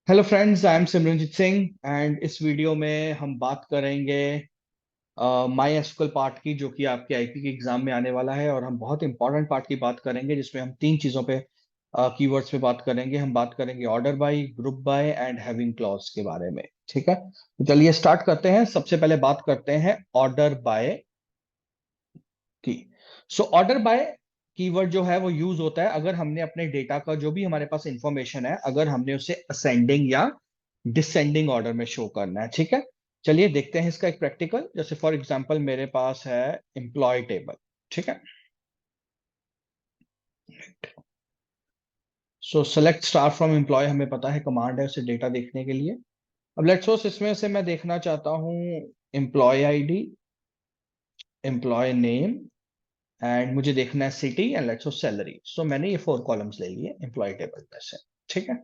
Hello friends, I am Simranjeet Singh and इस video में हम बात करेंगे माई एसक्यूएल पार्ट की, जो कि आपके आईपी के एग्जाम में आने वाला है। और हम बहुत इंपॉर्टेंट पार्ट की बात करेंगे जिसमें हम तीन चीज़ों पे कीवर्ड्स पे बात करेंगे। हम बात करेंगे order by, group by and having clause के बारे में। ठीक है, तो चलिए स्टार्ट करते हैं। सबसे पहले बात करते हैं ऑर्डर बाय की। सो ऑर्डर बाय कीवर्ड जो है वो यूज होता है अगर हमने अपने डेटा का जो भी हमारे पास इंफॉर्मेशन है, अगर हमने उसे असेंडिंग या डिसेंडिंग ऑर्डर में शो करना है। ठीक है, चलिए देखते हैं इसका एक प्रैक्टिकल। जैसे फॉर एग्जांपल मेरे पास है एम्प्लॉय टेबल। ठीक है, so select star from employ हमें पता है कमांड है उसे डेटा देखने के लिए। अब लेट्स सपोज इसमें से मैं देखना चाहता हूँ employ ID, employ name and मुझे देखना है city and let's suppose salary. So मैंने ये फोर कॉलम्स ले लिए एम्प्लॉय टेबल में से। ठीक है,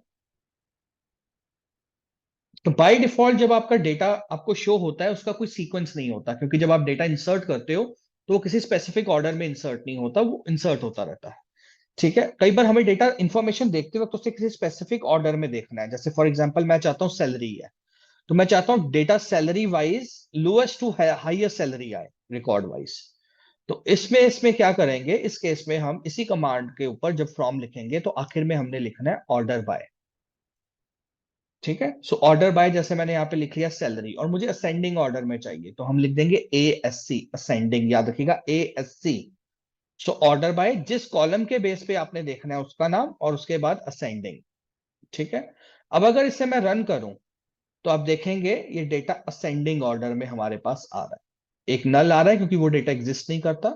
तो बाय डिफॉल्ट जब आपका डेटा आपको शो होता है उसका कोई सीक्वेंस नहीं होता, क्योंकि जब आप डेटा इंसर्ट करते हो तो वो किसी स्पेसिफिक ऑर्डर में इंसर्ट नहीं होता, वो इंसर्ट होता रहता है। ठीक है, कई बार हमें डेटा इंफॉर्मेशन देखते वक्त उसे किसी स्पेसिफिक ऑर्डर में देखना है। जैसे फॉर एग्जांपल मैं चाहता हूँ सैलरी है, तो मैं चाहता हूँ data salary wise lowest to highest salary आए रिकॉर्ड वाइज। तो इसमें इसमें क्या करेंगे, इस केस में हम इसी कमांड के ऊपर जब फ्रॉम लिखेंगे तो आखिर में हमने लिखना है ऑर्डर बाय। ठीक है, सो ऑर्डर बाय जैसे मैंने यहाँ पे लिख लिया सैलरी, और मुझे असेंडिंग ऑर्डर में चाहिए तो हम लिख देंगे ए एस सी, असेंडिंग, याद रखिएगा A S C. So order by जिस कॉलम के बेस पे आपने देखना है उसका नाम और उसके बाद असेंडिंग। ठीक है, अब अगर इसे मैं रन करूं तो आप देखेंगे ये डेटा असेंडिंग ऑर्डर में हमारे पास आ रहा है। एक नल आ रहा है क्योंकि वो डेटा एग्जिस्ट नहीं करता।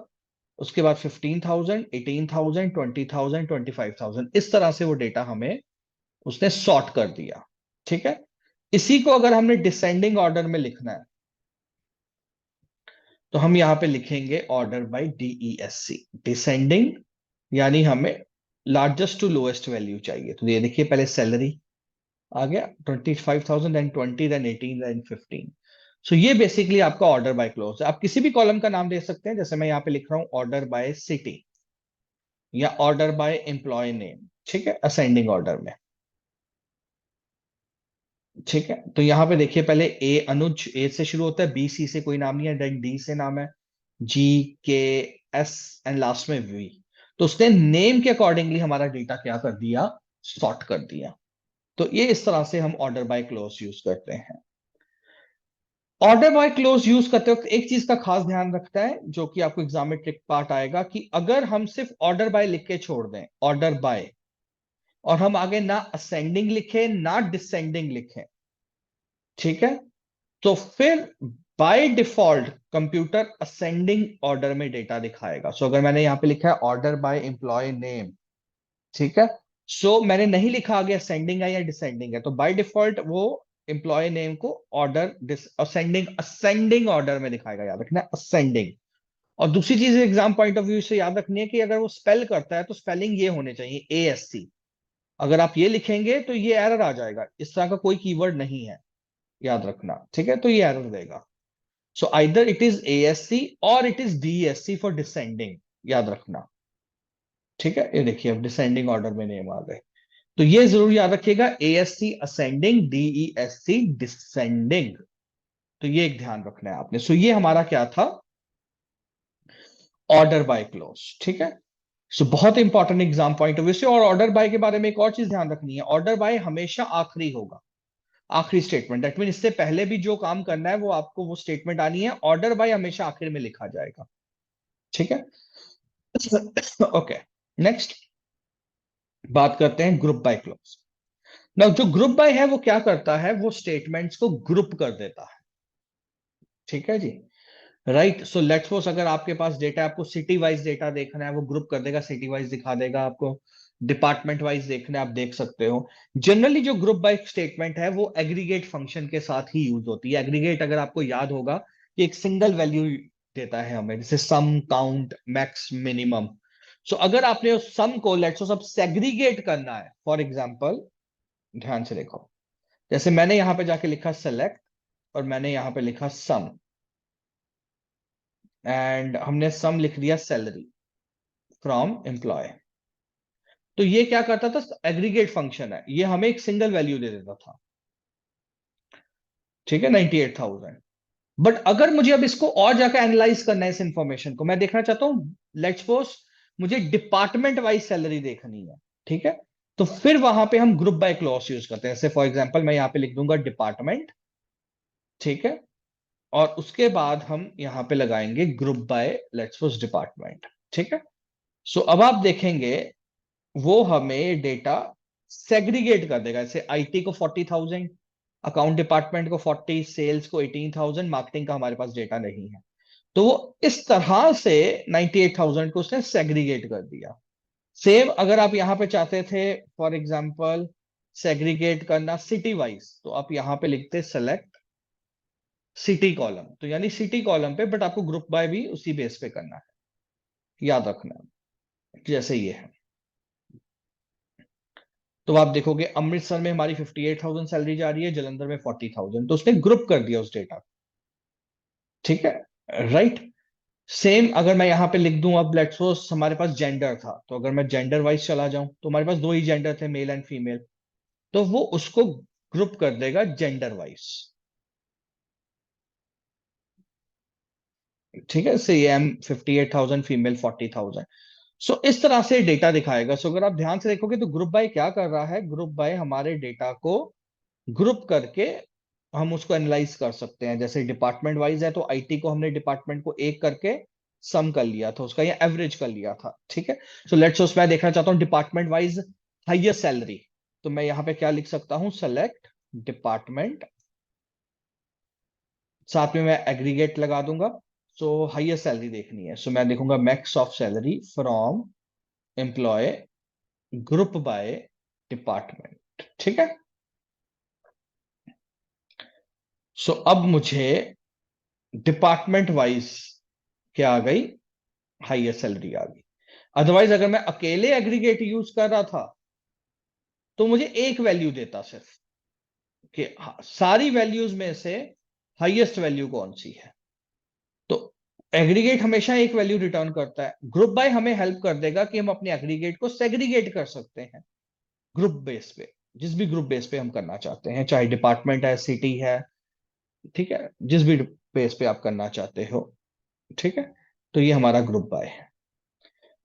उसके बाद 15,000, 18,000, 20,000, 25,000, इस तरह से वो डेटा हमें उसने सॉर्ट कर दिया। ठीक है, इसी को अगर हमने डिसेंडिंग ऑर्डर में लिखना है तो हम यहां पे लिखेंगे ऑर्डर बाय DESC, डिसेंडिंग, यानी हमें लार्जेस्ट टू लोएस्ट वैल्यू चाहिए। तो ये देखिए पहले सैलरी आ गया 25,000, देन 20, देन 18, देन 15। सो ये बेसिकली आपका ऑर्डर बाय क्लोज है। आप किसी भी कॉलम का नाम दे सकते हैं, जैसे मैं यहाँ पे लिख रहा हूँ ऑर्डर बाय सिटी या ऑर्डर बाय एम्प्लॉय नेम। ठीक है, असेंडिंग ऑर्डर में। ठीक है, तो यहां पे देखिए पहले ए अनुज, ए से शुरू होता है, बी सी से कोई नाम नहीं है, देन डी से नाम है, जी, के, एस एंड लास्ट में वी। तो उसने नेम के अकॉर्डिंगली हमारा डेटा क्या कर दिया, सॉर्ट कर दिया। तो ये इस तरह से हम ऑर्डर बाय क्लोज यूज करते हैं। ऑर्डर बाय क्लोज यूज करते वक्त एक चीज का खास ध्यान रखता है जो कि आपको एग्जाम में ट्रिक पार्ट आएगा, कि अगर हम सिर्फ ऑर्डर बाय लिख के छोड़ दें, ऑर्डर बाय, और हम आगे ना असेंडिंग लिखें ना डिसेंडिंग लिखें, ठीक है, तो फिर by default computer ascending order में डेटा दिखाएगा। सो अगर मैंने यहां पे लिखा है ऑर्डर बाय एम्प्लॉय नेम, ठीक है, सो मैंने नहीं लिखा आगे असेंडिंग है या डिसेंडिंग है, तो बाय डिफॉल्ट वो एम्प्लॉय नेम को ऑर्डर असेंडिंग असेंडिंग ऑर्डर में दिखाएगा, याद रखना असेंडिंग। और दूसरी चीज एग्जाम पॉइंट ऑफ व्यू से याद रखनी है कि अगर वो स्पेल करता है तो स्पेलिंग ये होने चाहिए ASC। अगर आप ये लिखेंगे तो ये एरर आ जाएगा, इस तरह का कोई कीवर्ड नहीं है, याद रखना। ठीक है, तो ये एरर देगा। So either it is ASC और it is DSC for descending, याद रखना। ठीक है, ये देखिए अब डिसेंडिंग ऑर्डर में नेम आ गए। तो ये जरूर याद रखिएगा, ASC असेंडिंग, DESC डिसेंडिंग। तो ये एक ध्यान रखना है आपने। सो ये हमारा क्या था, ऑर्डर बाय क्लोज। ठीक है, सो बहुत important exam point of view से। और ऑर्डर बाय के बारे में एक और चीज ध्यान रखनी है, ऑर्डर बाय हमेशा आखिरी होगा, आखिरी स्टेटमेंट। दैट मीन इससे पहले भी जो काम करना है वो आपको वो स्टेटमेंट आनी है, ऑर्डर बाय हमेशा आखिर में लिखा जाएगा। ठीक है, ओके, नेक्स्ट बात करते हैं ग्रुप बाय क्लोज। नाउ जो ग्रुप बाय है वो क्या करता है, वो स्टेटमेंट्स को ग्रुप कर देता है। ठीक है जी, राइट। सो लेट्स सपोज अगर आपके पास डेटा, आपको सिटी वाइज डेटा देखना है, वो ग्रुप कर देगा, सिटी वाइज दिखा देगा आपको। डिपार्टमेंट वाइज देखना है, आप देख सकते हो। जनरली जो ग्रुप बाय स्टेटमेंट है वो एग्रीगेट फंक्शन के साथ ही यूज होती है। एग्रीगेट अगर आपको याद होगा कि एक सिंगल वैल्यू देता है हमें, जैसे सम, काउंट, मैक्स, मिनिमम। सो अगर आपने उस सम को लेट्स सपोज अब सेग्रीगेट करना है, फॉर एग्जांपल ध्यान से देखो, जैसे मैंने यहां पे जाके लिखा सेलेक्ट और मैंने यहां पे लिखा सम, एंड हमने सम लिख दिया सैलरी फ्रॉम एम्प्लॉय। तो ये क्या करता था, एग्रीगेट फंक्शन है, ये हमें एक सिंगल वैल्यू दे देता था, ठीक है, 98,000। बट अगर मुझे अब इसको और जाकर एनालाइज करना है, इस इंफॉर्मेशन को मैं देखना चाहता हूं, लेट्स सपोज मुझे डिपार्टमेंट वाइज सैलरी देखनी है, ठीक है, तो फिर वहां पे हम ग्रुप बाय क्लॉज यूज करते हैं। जैसे फॉर एग्जांपल मैं यहां पे लिख दूंगा डिपार्टमेंट, ठीक है, और उसके बाद हम यहां पे लगाएंगे group by let's suppose department, ठीक है। सो अब आप देखेंगे वो हमें डेटा सेग्रीगेट कर देगा, जैसे आईटी को 40,000, अकाउंट डिपार्टमेंट को 40, सेल्स को 18,000, मार्केटिंग का हमारे पास डेटा नहीं है, तो वो इस तरह से 98,000 को उसने सेग्रीगेट कर दिया। सेम अगर आप यहां पे चाहते थे फॉर एग्जांपल सेग्रीगेट करना सिटी वाइज, तो आप यहां पे लिखते सेलेक्ट सिटी कॉलम, तो यानी सिटी कॉलम पे, बट आपको ग्रुप बाय भी उसी बेस पे करना है, याद रखना है। जैसे ये है, तो आप देखोगे अमृतसर में हमारी 58,000 सैलरी जा रही है, जलंधर में 40,000, तो उसने ग्रुप कर दिया उस डेटा, ठीक है, राइट। सेम अगर मैं यहां पे लिख दूं, अब लेट्स सपोज हमारे पास जेंडर था, तो अगर मैं जेंडर वाइज चला जाऊं, तो हमारे पास दो ही जेंडर थे, मेल एंड फीमेल, तो वो उसको ग्रुप कर देगा जेंडर वाइज, ठीक है, सेम 58,000 फीमेल 40,000। सो इस तरह से डेटा दिखाएगा। सो अगर आप ध्यान से देखोगे तो ग्रुप बाय क्या कर रहा है, ग्रुप बाय हमारे डेटा को ग्रुप करके हम उसको एनालाइज कर सकते हैं। जैसे डिपार्टमेंट वाइज है, तो आईटी को हमने डिपार्टमेंट को एक करके सम कर लिया था उसका, या एवरेज कर लिया था, ठीक है। सो लेट्स सपोज मैं देखना चाहता हूँ डिपार्टमेंट वाइज हाईएस्ट सैलरी, तो मैं यहाँ पे क्या लिख सकता हूँ, सेलेक्ट डिपार्टमेंट, साथ में मैं एग्रीगेट लगा दूंगा। सो हाईएस्ट सैलरी देखनी है, सो मैं देखूंगा max of salary from employ group by department, ठीक है। सो अब मुझे डिपार्टमेंट वाइज क्या आ गई, हाईएस्ट सैलरी आ गई। अदरवाइज अगर मैं अकेले एग्रीगेट यूज कर रहा था, तो मुझे एक वैल्यू देता सिर्फ, कि सारी वैल्यूज में से हाईएस्ट वैल्यू कौन सी है। तो एग्रीगेट हमेशा एक वैल्यू रिटर्न करता है। ग्रुप बाय हमें हेल्प कर देगा कि हम अपने एग्रीगेट को सेग्रीगेट कर सकते हैं ग्रुप बेस पे, जिस भी ग्रुप बेस पे हम करना चाहते हैं, चाहे डिपार्टमेंट है, सिटी है, ठीक है, जिस भी बेस पे आप करना चाहते हो, ठीक है। तो ये हमारा ग्रुप बाय है।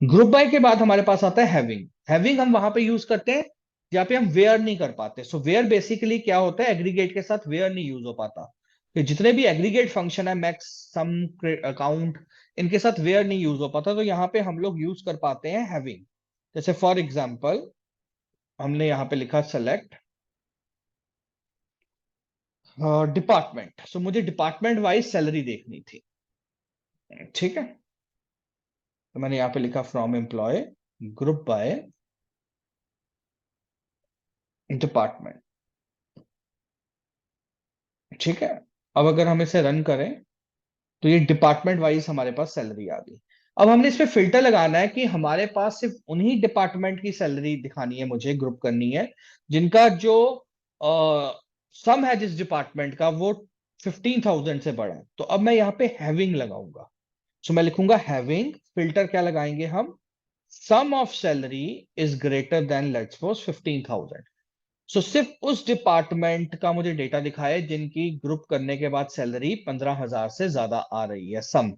ग्रुप बाय के बाद हमारे पास आता है हैविंग। हैविंग हम वहां पे यूज करते हैं जहां पे हम वेयर नहीं कर पाते। सो वेयर बेसिकली क्या होता है, एग्रीगेट के साथ वेयर नहीं यूज हो पाता, कि जितने भी एग्रीगेट फंक्शन है, मैक्स, सम, अकाउंट, इनके साथ वेयर नहीं यूज हो पाता, तो यहाँ पे हम लोग यूज कर पाते हैं हैविंग। जैसे फॉर एग्जाम्पल हमने यहाँ पे लिखा सेलेक्ट डिपार्टमेंट, सो मुझे डिपार्टमेंट वाइज सैलरी देखनी थी, ठीक है, तो मैंने यहाँ पे लिखा from employ group by department, ठीक है। अब अगर हम इसे रन करें, तो ये डिपार्टमेंट वाइज हमारे पास सैलरी आ गई। अब हमने इस पे फिल्टर लगाना है कि हमारे पास सिर्फ उन्हीं डिपार्टमेंट की सैलरी दिखानी है, मुझे ग्रुप करनी है जिनका जो सम है जिस डिपार्टमेंट का, वो 15,000 से बड़ा है। तो अब मैं यहाँ पे हैविंग लगाऊंगा। सो मैं लिखूंगा हैविंग, फिल्टर क्या लगाएंगे हम, sum of salary is greater than let's suppose 15,000। So सिर्फ उस डिपार्टमेंट का मुझे डेटा दिखाए जिनकी ग्रुप करने के बाद सैलरी 15,000 से ज्यादा आ रही है, सम।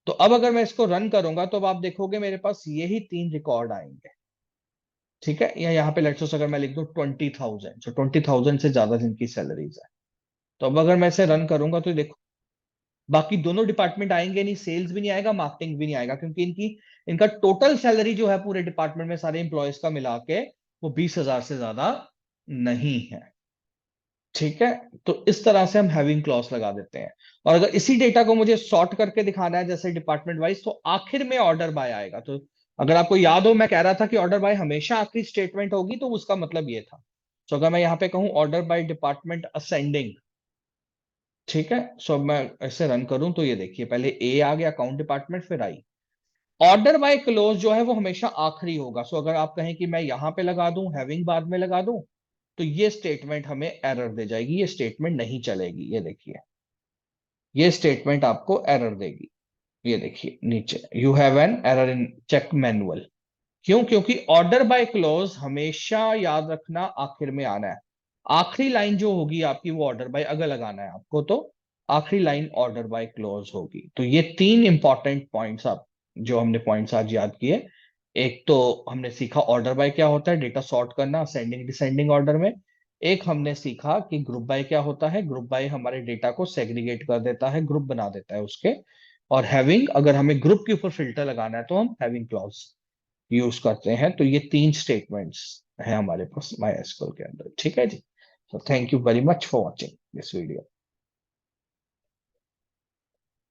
तो अब अगर मैं इसको रन करूंगा, तो अब आप देखोगे मेरे पास यही तीन रिकॉर्ड आएंगे, ठीक है। या यहाँ पे लेट्स सपोज अगर मैं लिख दूं 20,000, सो 20,000 से ज्यादा जिनकी सैलरीज है, तो अब अगर मैं इसे रन करूंगा, तो देखो बाकी दोनों डिपार्टमेंट आएंगे नहीं, सेल्स भी नहीं आएगा, मार्केटिंग भी नहीं आएगा, क्योंकि इनका टोटल सैलरी जो है पूरे डिपार्टमेंट में सारे इंप्लॉयज का मिला के वो 20,000 से ज्यादा नहीं है, ठीक है। तो इस तरह से हम हैविंग क्लॉज लगा देते हैं। और अगर इसी डेटा को मुझे सॉर्ट करके दिखाना है जैसे डिपार्टमेंट वाइज, तो आखिर में ऑर्डर बाय आएगा। तो अगर आपको याद हो, मैं कह रहा था कि ऑर्डर बाय हमेशा आखिरी स्टेटमेंट होगी, तो उसका मतलब ये था। तो अगर मैं यहाँ पे कहूँ ऑर्डर बाय डिपार्टमेंट असेंडिंग, ठीक है, सो मैं ऐसे रन करूं, तो ये देखिए पहले ए आ गया अकाउंट डिपार्टमेंट, फिर आई। ऑर्डर बाय क्लोज जो है वो हमेशा आखिरी होगा। सो अगर आप कहें कि मैं यहां पे लगा दूं, हैविंग बाद में लगा दूं, तो ये स्टेटमेंट हमें एरर दे जाएगी, ये स्टेटमेंट नहीं चलेगी। ये देखिए, ये स्टेटमेंट आपको एरर देगी। ये देखिए नीचे, you have an error in check manual, क्यों? क्योंकि ऑर्डर बाय क्लोज हमेशा याद रखना आखिर में आना है। आखिरी लाइन जो होगी आपकी वो ऑर्डर बाय अगर लगाना है आपको तो आखिरी लाइन ऑर्डर बाय क्लोज होगी। तो ये तीन इंपॉर्टेंट पॉइंट्स आप जो हमने पॉइंट्स आज याद किए। एक तो हमने सीखा ऑर्डर बाय क्या होता है, डेटा सॉर्ट करना असेंडिंग डिसेंडिंग ऑर्डर में। एक हमने सीखा कि ग्रुप बाय क्या होता है, ग्रुप बाय हमारे डेटा को सेग्रीगेट कर देता है, ग्रुप बना देता है उसके। और हैविंग, अगर हमें ग्रुप के ऊपर फिल्टर लगाना है तो हम हैविंग क्लॉज यूज करते हैं। तो ये तीन स्टेटमेंट्स हैं हमारे पास माई एसक्यूएल के अंदर। ठीक है जी। तो thank you very much for watching this video.